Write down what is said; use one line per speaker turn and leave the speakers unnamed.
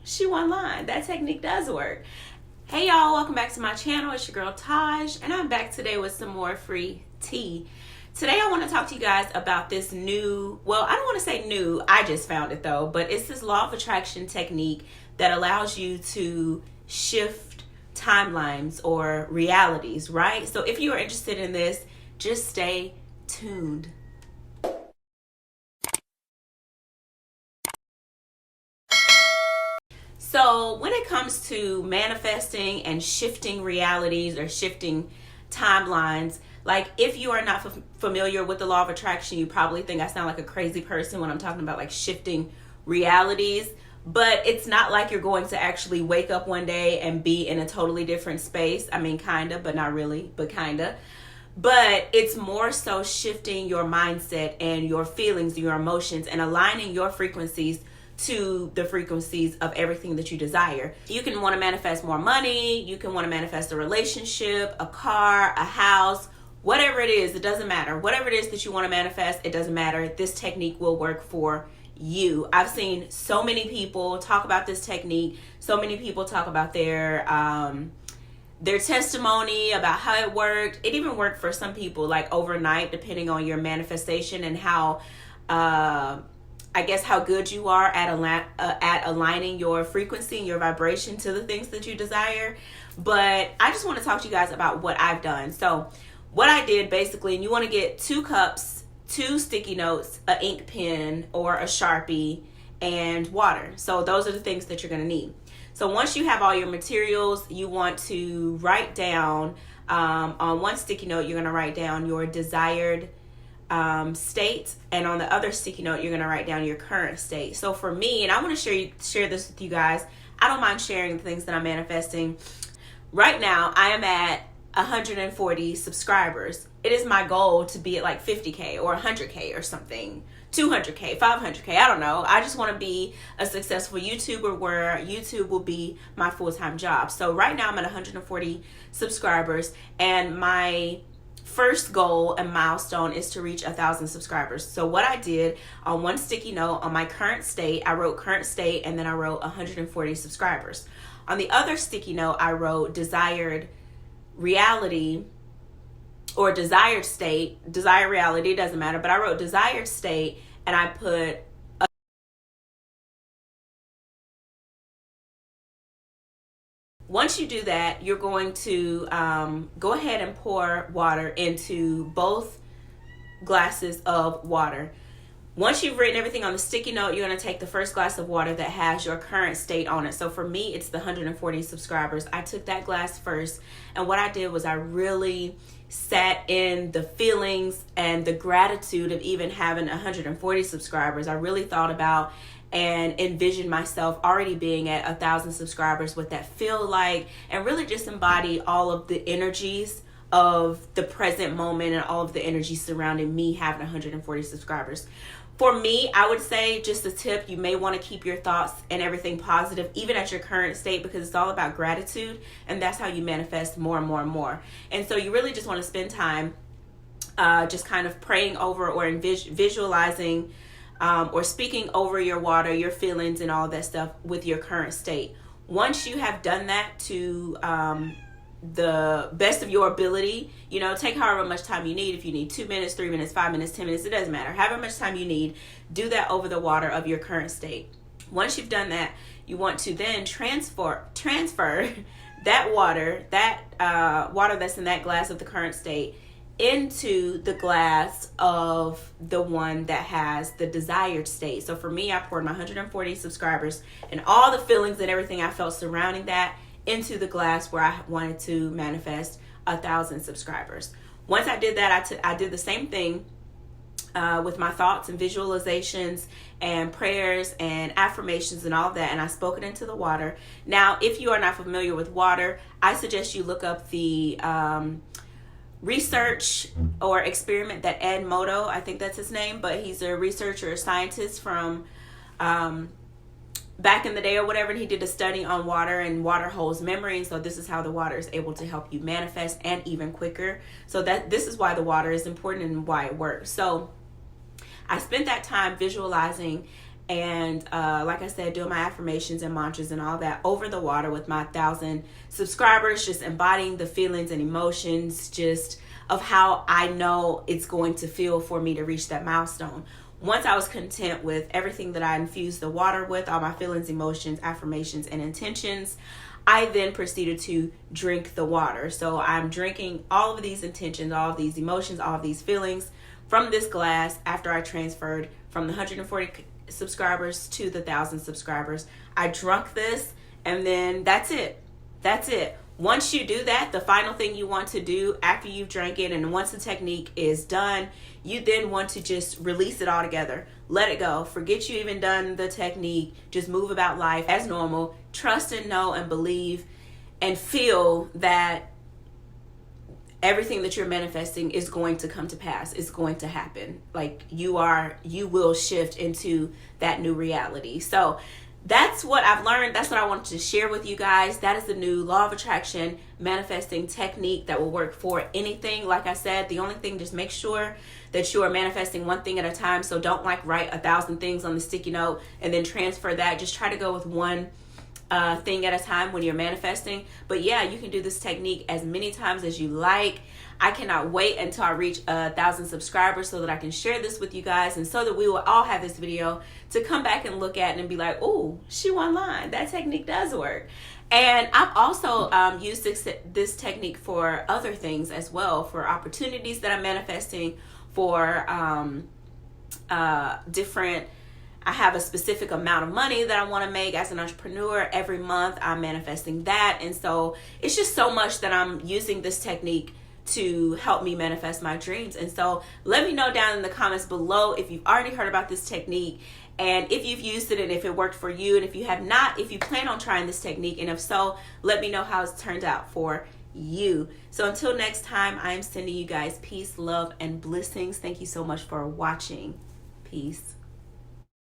she one line. That technique does work. Hey y'all, welcome back to my channel. It's your girl Taaj, and I'm back today with some more free tea. Today I want to talk to you guys about this new, well, I don't want to say new, I just found it though, but it's this law of attraction technique that allows you to shift timelines or realities, right? So if you are interested in this, just stay tuned. So when it comes to manifesting and shifting realities or shifting timelines, like if you are not familiar with the law of attraction, you probably think I sound like a crazy person when I'm talking about like shifting realities. But it's not like you're going to actually wake up one day and be in a totally different space. I mean, kind of, but not really, but kind of. But it's more so shifting your mindset and your feelings, your emotions, and aligning your frequencies to the frequencies of everything that you desire. You can want to manifest more money. You can want to manifest a relationship, a car, a house, whatever it is. It doesn't matter. Whatever it is that you want to manifest, it doesn't matter. This technique will work for you. I've seen so many people talk about this technique. So many people talk about their testimony about how it worked. It even worked for some people like overnight, depending on your manifestation and how I guess how good you are at aligning your frequency and your vibration to the things that you desire. But I just want to talk to you guys about what I've done. So what I did basically, and you want to get 2 cups, 2 sticky notes, an ink pen or a Sharpie, and water. So those are the things that you're going to need. So once you have all your materials, you want to write down on one sticky note, you're going to write down your desired state, and on the other sticky note you're going to write down your current state. So for me, and I want to share this with you guys, I don't mind sharing the things that I'm manifesting. Right now I am at 140 subscribers. It is my goal to be at like 50k or 100k or something, 200k, 500k, I don't know. I just want to be a successful YouTuber where YouTube will be my full-time job. So right now I'm at 140 subscribers, and my first goal and milestone is to reach 1,000 subscribers. So what I did on one sticky note on my current state, I wrote current state, and then I wrote 140 subscribers. On the other sticky note, I wrote desired reality or desired state, desired reality, doesn't matter, but I wrote desired state, and I put once you do that, you're going to go ahead and pour water into both glasses of water. Once you've written everything on the sticky note, you're going to take the first glass of water that has your current state on it. So for me, it's the 140 subscribers. I took that glass first, and what I did was I really sat in the feelings and the gratitude of even having 140 subscribers. I really thought about and envision myself already being at 1,000 subscribers, what that feel like, and really just embody all of the energies of the present moment and all of the energy surrounding me having 140 subscribers. For me, I would say, just a tip, you may want to keep your thoughts and everything positive, even at your current state, because it's all about gratitude, and that's how you manifest more and more and more. And so you really just want to spend time just kind of praying over or visualizing or speaking over your water, your feelings, and all that stuff with your current state. Once you have done that to the best of your ability, you know, take however much time you need. If you need 2 minutes, 3 minutes, 5 minutes, 10 minutes, it doesn't matter. However much time you need, do that over the water of your current state. Once you've done that, you want to then transfer that water, water that's in that glass of the current state, into the glass of the one that has the desired state. So for me, I poured my 140 subscribers and all the feelings and everything I felt surrounding that into the glass where I wanted to manifest 1,000 subscribers. Once I did that, I did the same thing with my thoughts and visualizations and prayers and affirmations and all of that, and I spoke it into the water. Now, if you are not familiar with water, I suggest you look up the research or experiment that Ed Moto, I think that's his name, but he's a researcher, a scientist from back in the day or whatever, and he did a study on water, and water holds memory, and so this is how the water is able to help you manifest, and even quicker. So that this is why the water is important and why it works. So I spent that time visualizing And like I said, doing my affirmations and mantras and all that over the water with my 1,000 subscribers, just embodying the feelings and emotions just of how I know it's going to feel for me to reach that milestone. Once I was content with everything that I infused the water with, all my feelings, emotions, affirmations, and intentions, I then proceeded to drink the water. So I'm drinking all of these intentions, all of these emotions, all of these feelings from this glass after I transferred from the 140 subscribers to the 1,000 subscribers. I drunk this, and then that's it. That's it. Once you do that, the final thing you want to do after you've drank it, and once the technique is done, you then want to just release it all together. Let it go. Forget you even done the technique. Just move about life as normal. Trust and know and believe and feel that everything that you're manifesting is going to come to pass. It's going to happen. Like you will shift into that new reality. So that's what I've learned. That's what I wanted to share with you guys. That is the new law of attraction manifesting technique that will work for anything. Like I said, the only thing, just make sure that you are manifesting one thing at a time. So don't like write 1,000 things on the sticky note and then transfer that. Just try to go with one thing at a time when you're manifesting. But yeah, you can do this technique as many times as you like. I cannot wait until I reach 1,000 subscribers so that I can share this with you guys, and so that we will all have this video to come back and look at and be like, oh, she won line. That technique does work. And I've also used this technique for other things as well, for opportunities that I'm manifesting, for different, I have a specific amount of money that I want to make as an entrepreneur every month. I'm manifesting that. And so it's just so much that I'm using this technique to help me manifest my dreams. And so let me know down in the comments below if you've already heard about this technique, and if you've used it, and if it worked for you. And if you have not, if you plan on trying this technique, and if so, let me know how it's turned out for you. So until next time, I am sending you guys peace, love, and blessings. Thank you so much for watching. Peace.